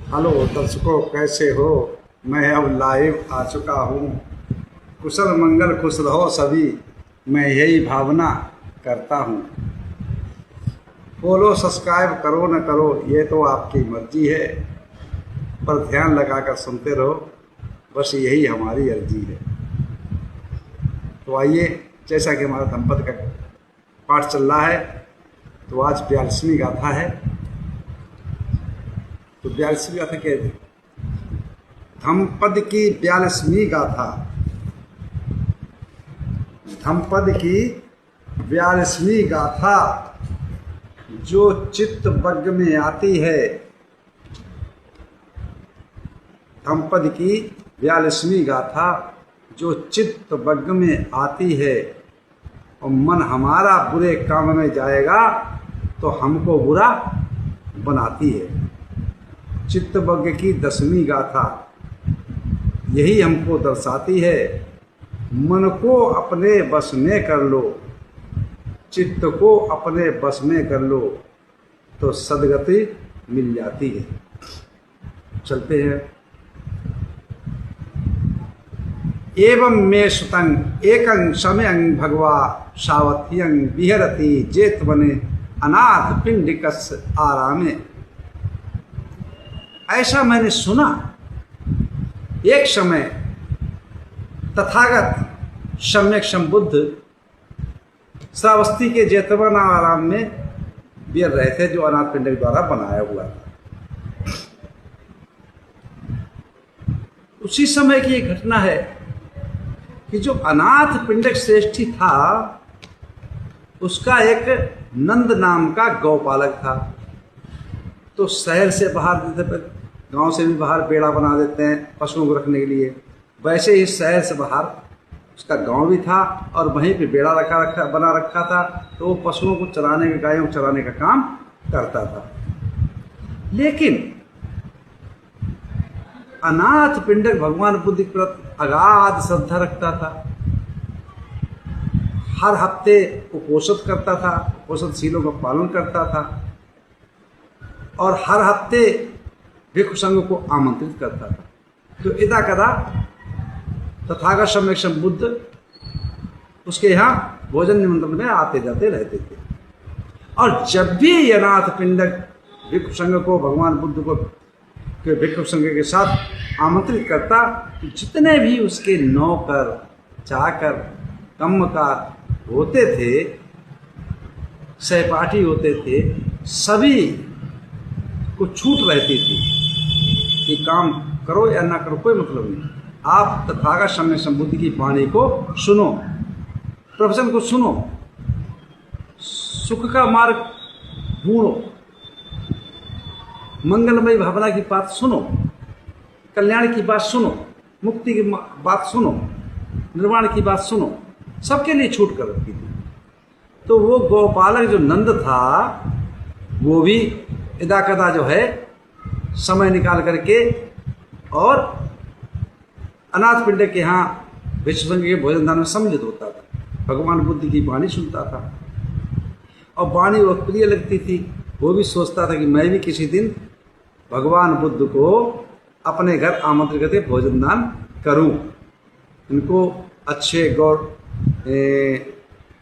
Hello दर्शकों, कैसे हो? मैं अब लाइव आ चुका हूँ। कुशल मंगल खुश रहो सभी, मैं यही भावना करता हूँ। फॉलो सब्सक्राइब करो न करो ये तो आपकी मर्जी है, पर ध्यान लगाकर सुनते रहो, बस यही हमारी अर्जी है। तो आइए, जैसा कि हमारा धम्पद का पाठ चल रहा है, तो आज 42वीं गाथा है। तो 42वीं गाथा क्या है? धम्पद की 42वीं गाथा। धम्पद की 42वीं गाथा जो चित्त बग्ग में आती है। धम्पद की 42वीं गाथा जो चित्त बग्ग में आती है, और मन हमारा बुरे काम में जाएगा तो हमको बुरा बनाती है। चित्त बग्ग की 10वीं गाथा यही हमको दर्शाती है। मन को अपने बस में कर लो, चित्त को अपने बस में कर लो, तो सदगति मिल जाती है। चलते हैं। एवं मे सुतं एकं समयं भगवा सावत्यं विहरति जेतवने अनाथ पिंडिकस् आरामे। ऐसा मैंने सुना, एक समय तथागत सम्यक संबुद्ध श्रावस्ती के जेतवन आराम में विहर रहे थे, जो अनाथ पिंडिक द्वारा बनाया हुआ था। उसी समय की एक घटना है कि जो अनाथ पिंडक श्रेष्ठी था, उसका एक नंद नाम का गौपालक था। तो शहर से बाहर, गांव से भी बाहर बेड़ा बना देते हैं पशुओं को रखने के लिए, वैसे ही शहर से बाहर उसका गांव भी था और वहीं पे बेड़ा बना रखा था। तो वो पशुओं को चराने, गायों को चराने का काम करता था। लेकिन अनाथ पिंडक भगवान बुद्ध के प्रति अगाध श्रद्धा रखता था। हर हफ्ते उपोषित करता था, उपोषितशीलों का पालन करता था, और हर हफ्ते भिक्षु संघ को आमंत्रित करता था। तो इदा कदा तथागत सम्यक संबुद्ध उसके यहाँ भोजन निमंत्रण में आते जाते रहते थे। और जब भी अनाथ पिंडक भिक्षु संघ को, भगवान बुद्ध को के भिक्षु संघ के साथ आमंत्रित करता, जितने भी उसके नौकर, चाकर, कम्मकार होते थे, सहपाठी होते थे, सभी को छूट रहती थी कि काम करो या ना करो, कोई मतलब नहीं। आप तथागत सम्यक संबुद्ध की वाणी को सुनो, प्रवचन को सुनो, सुख का मार्ग ढूंढो, मंगलमय भावना की बात सुनो, कल्याण की बात सुनो, मुक्ति की बात सुनो, निर्वाण की बात सुनो, सबके लिए छूट कर रखी थी। तो वो गौपालक जो नंद था, वो भी इदा कदा जो है समय निकाल करके और अनाथ पिंडक के यहाँ भिक्षु संघ के भोजन दान में सम्मिलित होता था, भगवान बुद्ध की वाणी सुनता था, और वाणी वो प्रिय लगती थी। वो भी सोचता था कि मैं भी किसी दिन भगवान बुद्ध को अपने घर आमंत्रित करके भोजन दान करूं, इनको अच्छे गौ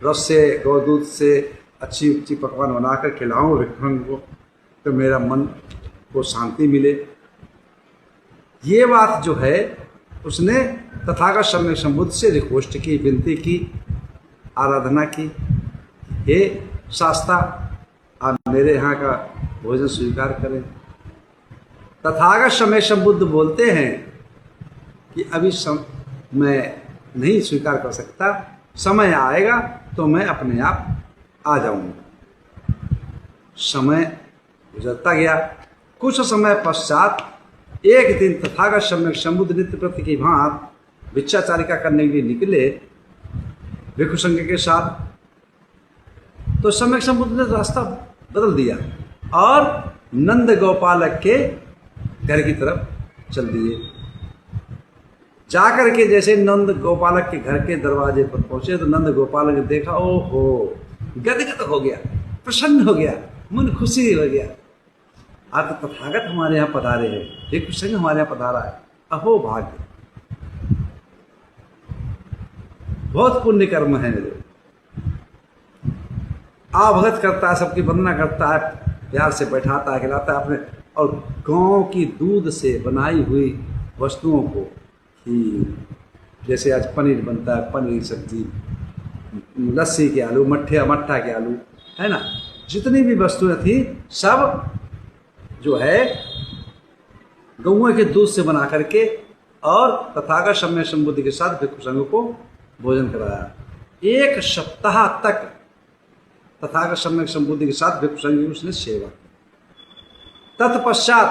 रस से, गौ दूध से अच्छी अच्छी पकवान बनाकर खिलाऊं भिक्षु को, तो मेरा मन को शांति मिले। ये बात जो है उसने तथागत सम्यक संबुद्ध से रिक्वेस्ट की, विनती की, आराधना की, हे शास्ता आप मेरे यहाँ का भोजन स्वीकार करें। तथागत सम्यक संबुद्ध बोलते हैं कि अभी मैं नहीं स्वीकार कर सकता, समय आएगा तो मैं अपने आप आ जाऊंगा। समय गुजरता गया। कुछ समय पश्चात एक दिन तथागत सम्यक संबुद्ध नित्य प्रति की भांति भिक्षाचारिका करने के लिए निकले भिक्षु संघ के साथ। तो सम्यक संबुद्ध ने रास्ता बदल दिया और नंद गौपालक के घर की तरफ चल दिए। जाकर के जैसे नंद गोपालक के घर के दरवाजे पर पहुंचे, तो नंद गोपालक ने देखा, ओहो, गदगद हो गया, प्रसन्न हो गया, मन खुशी हो गया। आज तो तथागत हमारे यहाँ पधारे हैं, हे कृष्ण हमारे यहाँ पधारा है, अहो भाग्य, बहुत पुण्य कर्म है मेरे। भगत करता है, सबकी वंदना करता है, प्यार से बैठाता है, खिलाता है अपने, और गांव की दूध से बनाई हुई वस्तुओं को, खीर, जैसे आज पनीर बनता है, पनीर सब्जी, लस्सी के आलू, मट्ठा के आलू, है ना, जितनी भी वस्तुएं थी सब जो है गौओं के दूध से बना करके, और तथागत सम्यक संबुद्धि के साथ भिक्षु संघ को भोजन कराया। 1 सप्ताह तक तथागत सम्यक संबुद्धि के साथ भिक्षु संघ की उसने सेवा की। तत्पश्चात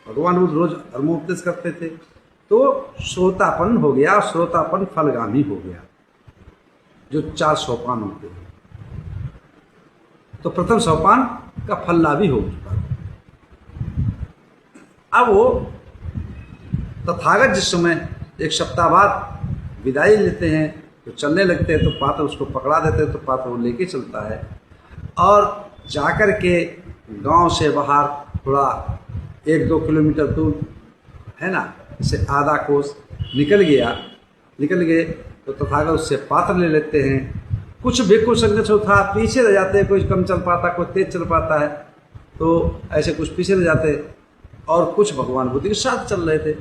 भगवान बुद्ध रोज धर्मोपदेश करते थे, तो श्रोतापन हो गया, श्रोतापन फलगामी हो गया, जो 4 सोपान होते हैं। तो प्रथम सोपान का फल लाभी हो चुका। अब वो तथागत जिस समय 1 सप्ताह बाद विदाई लेते हैं, तो चलने लगते हैं, तो पात्र उसको पकड़ा देते हैं, तो पात्र वो लेके चलता है, और जाकर के गांव से बाहर थोड़ा 1-2 किलोमीटर दूर, है ना, जैसे आधा कोस निकल गए, तो तथागत उससे पात्र ले लेते हैं। कुछ भिक्षु संघ से था पीछे रह जाते हैं, कोई कम चल पाता, कोई तेज चल पाता है, तो ऐसे कुछ पीछे रह जाते, और कुछ भगवान बुद्ध के साथ चल रहे थे।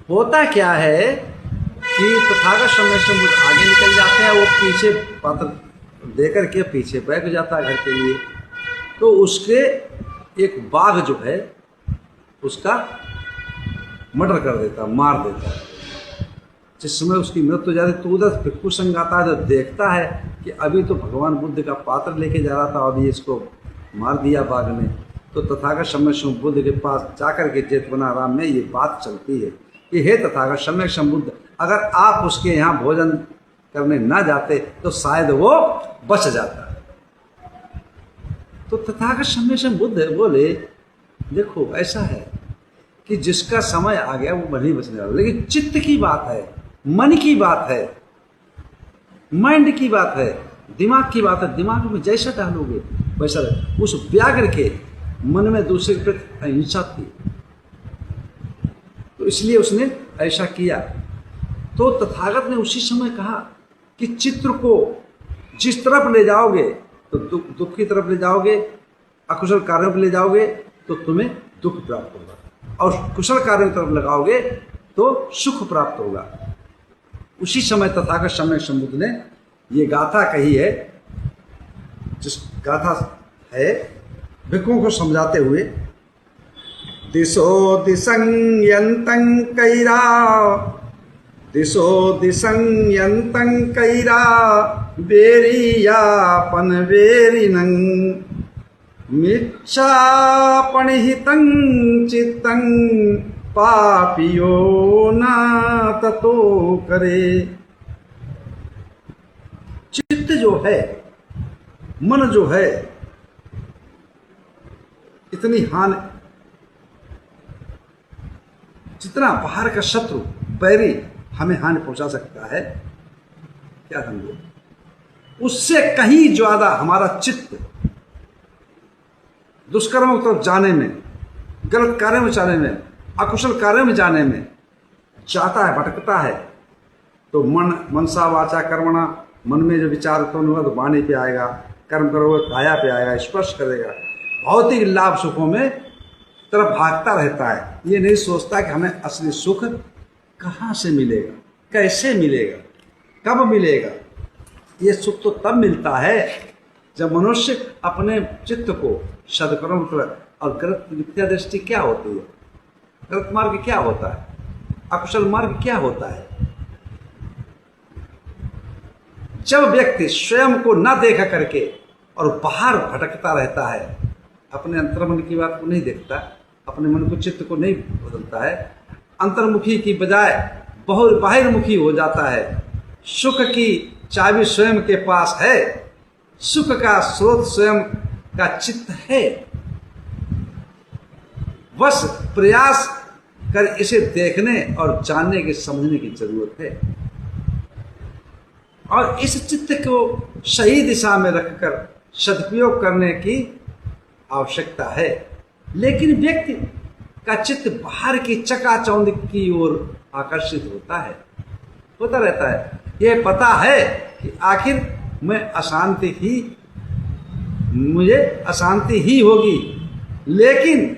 होता क्या है कि तथागत सम्यक संबुद्ध आगे निकल जाते हैं, वो पीछे पात्र देकर के पीछे बैठ जाता है घर के लिए, तो उसके एक बाघ जो है उसका मर्डर कर देता, मार देता है। जिस समय उसकी मृत्यु हो जाती है, तो उधर भिक्षु संघ आता है, जब देखता है कि अभी तो भगवान बुद्ध का पात्र लेके जा रहा था और ये इसको मार दिया बाघ ने, तो तथागत सम्यक संबुद्ध के पास जाकर के जेतवनाराम में ये बात चलती है कि हे तथागत सम्यक संबुद्ध, अगर आप उसके यहाँ भोजन करने ना जाते तो शायद वो बच जाता। तो तथागत सम्यक संबुद्ध बोले, देखो ऐसा है कि जिसका समय आ गया वो नहीं बचने वाला, लेकिन चित्त की बात है, मन की बात है, माइंड की बात है, दिमाग की बात है, दिमाग में जैसा डालोगे वैसा रहे। उस व्याघ्र के मन में दूसरे के प्रति अहिंसा थी, तो इसलिए उसने ऐसा किया। तो तथागत ने उसी समय कहा कि चित्र को जिस तरफ ले जाओगे तो दुख की तरफ ले जाओगे, अकुशल कार्यों पर ले जाओगे तो तुम्हें दुख प्राप्त होगा, और कुशल कार्यों की तरफ लगाओगे तो सुख प्राप्त होगा। उसी समय तथागत सम्यक संबुद्ध ने ये गाथा कही है, जिस गाथा है भिक्षुओं को समझाते हुए, दिशो दिशं यन्तं कैरा, दिशो दिशं यन्तं कैरा, बेरियापन बेरिनं, मिच्छापणिहितं चित्तं, पापियो ना ततो करे। चित्त जो है, मन जो है, इतनी हानि, जितना बाहर का शत्रु बैरी हमें हानि पहुंचा सकता है, क्या समझो, उससे कहीं ज्यादा हमारा चित्त दुष्कर्मों की तरफ जाने में, गलत कार्यों में जाने में, अकुशल कार्यों में जाने में जाता है, भटकता है। तो मनसा वाचा कर्मणा, मन में जो विचार उत्पन्न होगा तो वाणी पे आएगा, कर्म करोगे काया पे आएगा, स्पर्श करेगा, भौतिक लाभ सुखों में तरफ भागता रहता है। ये नहीं सोचता कि हमें असली सुख कहाँ से मिलेगा, कैसे मिलेगा, कब मिलेगा। ये सुख तो तब मिलता है जब मनुष्य अपने चित्त को सदकर्म कर, और गलत मिथ्या दृष्टि क्या होती है, गलत मार्ग क्या होता है, अकुशल मार्ग क्या होता है। जब व्यक्ति स्वयं को न देखा करके और बाहर भटकता रहता है, अपने अंतर्मन की बात को नहीं देखता, अपने मन को चित्त को नहीं बदलता है, अंतर्मुखी की बजाय बहुत बाहिरमुखी हो जाता है। सुख की चाबी स्वयं के पास है, सुख का स्रोत स्वयं का चित्त है, बस प्रयास कर इसे देखने और जानने की समझने की जरूरत है। और इस चित्त को सही दिशा में रखकर सदुपयोग करने की आवश्यकता है। लेकिन व्यक्ति का चित्त बाहर की चकाचौंध की ओर आकर्षित होता रहता है। यह पता है कि आखिर मुझे अशांति ही होगी, लेकिन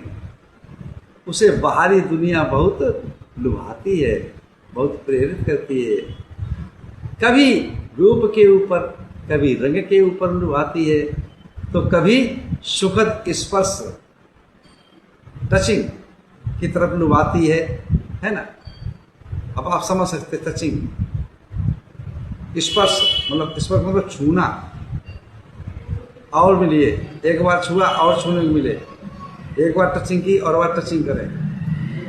उसे बाहरी दुनिया बहुत लुभाती है, बहुत प्रेरित करती है। कभी रूप के ऊपर, कभी रंग के ऊपर लुभाती है, तो कभी सुखद स्पर्श टचिंग की तरफ लुभाती है ना। अब आप समझ सकते, टचिंग स्पर्श मतलब छूना, और मिलिए, एक बार छुआ और छूने को मिले, एक बार टचिंग की और बार टचिंग करें,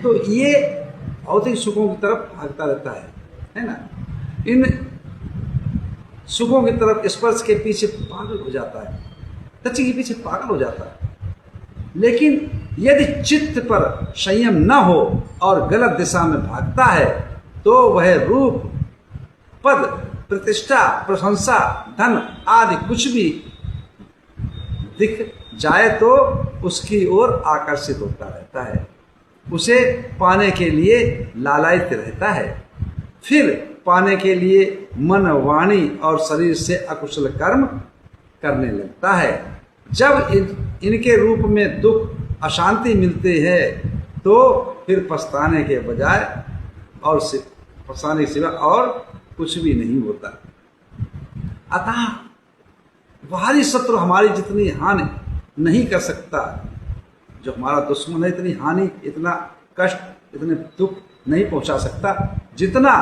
तो ये भौतिक सुखों की तरफ भागता रहता है ना। इन सुखों की तरफ, स्पर्श के पीछे पागल हो जाता है, टचिंग के पीछे पागल हो जाता है। लेकिन यदि चित्त पर संयम न हो और गलत दिशा में भागता है, तो वह रूप, पद, प्रतिष्ठा, प्रशंसा, धन आदि कुछ भी दिख जाए तो उसकी ओर आकर्षित होता रहता है, उसे पाने के लिए लालायित रहता है। फिर पाने के लिए मन, वाणी और शरीर से अकुशल कर्म करने लगता है। जब इनके रूप में दुख, अशांति मिलते हैं, तो फिर पछताने के बजाय और पछताने के सिवा और कुछ भी नहीं होता। अतः बाहरी शत्रु हमारी जितनी हानि नहीं कर सकता, जो हमारा दुश्मन है, इतनी हानि, इतना कष्ट, इतने दुख नहीं पहुंचा सकता, जितना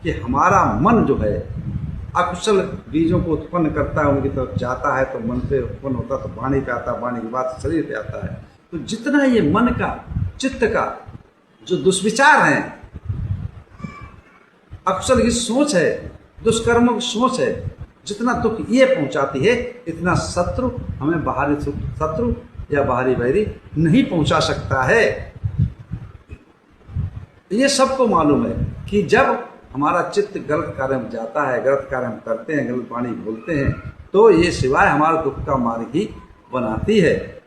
कि हमारा मन जो है अकुशल बीजों को उत्पन्न करता है, उनकी तरफ जाता है तो मन पे उत्पन्न होता, तो वाणी पे आता, वाणी के बाद शरीर पे आता है। तो जितना ये मन का, चित्त का जो दुष्विचार है, अकुशल की सोच है, दुष्कर्मों की सोच है, जितना दुख ये पहुंचाती है, इतना शत्रु हमें बाहरी शत्रु या बाहरी वैरी नहीं पहुंचा सकता है। ये सबको मालूम है कि जब हमारा चित्त गलत कार्य में जाता है, गलत कार्य हम करते हैं, गलत वाणी बोलते हैं, तो ये सिवाय हमारा दुख का मार्ग ही बनाती है।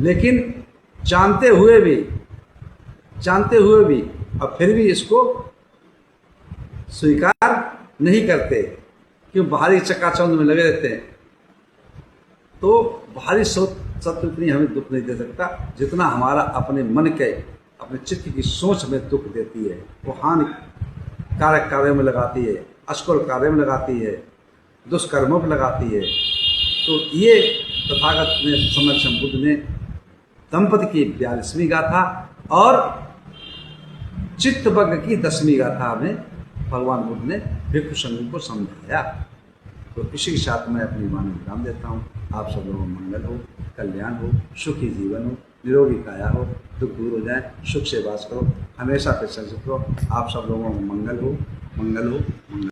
लेकिन जानते हुए भी और फिर भी इसको स्वीकार नहीं करते, क्यों? बाहरी चकाचौंध में लगे रहते हैं। तो बाहरी शत्रु इतनी हमें दुख नहीं दे सकता, जितना हमारा अपने मन के, अपने चित्त की सोच में दुख देती है। वो हानि कारक कार्यों में लगाती है, अश्कुल कार्यों में लगाती है, दुष्कर्मों में लगाती है। तो ये तथागत ने, समक्षम बुद्ध ने दंपति की 42वीं गाथा और चित्तवग्र की 10वीं गाथा में भगवान बुद्ध ने भिक्षु संघ को समझाया। तो इसी के साथ मैं अपनी वाणी विराम देता हूँ। आप सब लोगों को मंगल हो, कल्याण हो, सुखी जीवन हो, निरोगी काया हो, दुख दूर हो जाए, सुख से वास करो, हमेशा प्रसन्न रहो। आप सब लोगों को मंगल हो, मंगल हो, मंगल।